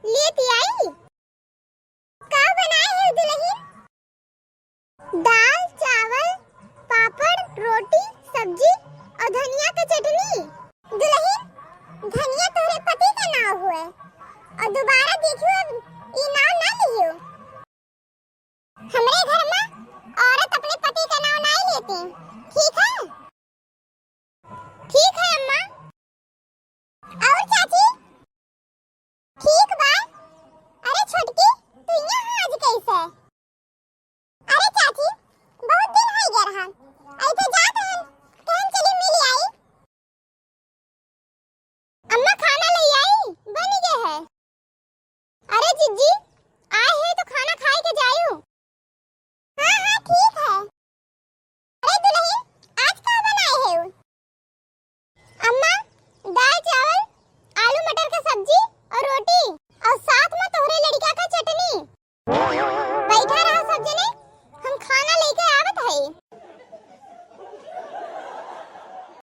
लेती आई। का बनाए है दुल्हन? दाल चावल पापड़ रोटी सब्जी और धनिया का चटनी। दुल्हन, धनिया तोहरे पति का नाम हुए और दोबारा देखियो ई नाम ना लियो। हमरे घर में औरत अपने पति का नाम नहीं लेती। ठीक है? ठीक है अम्मा। और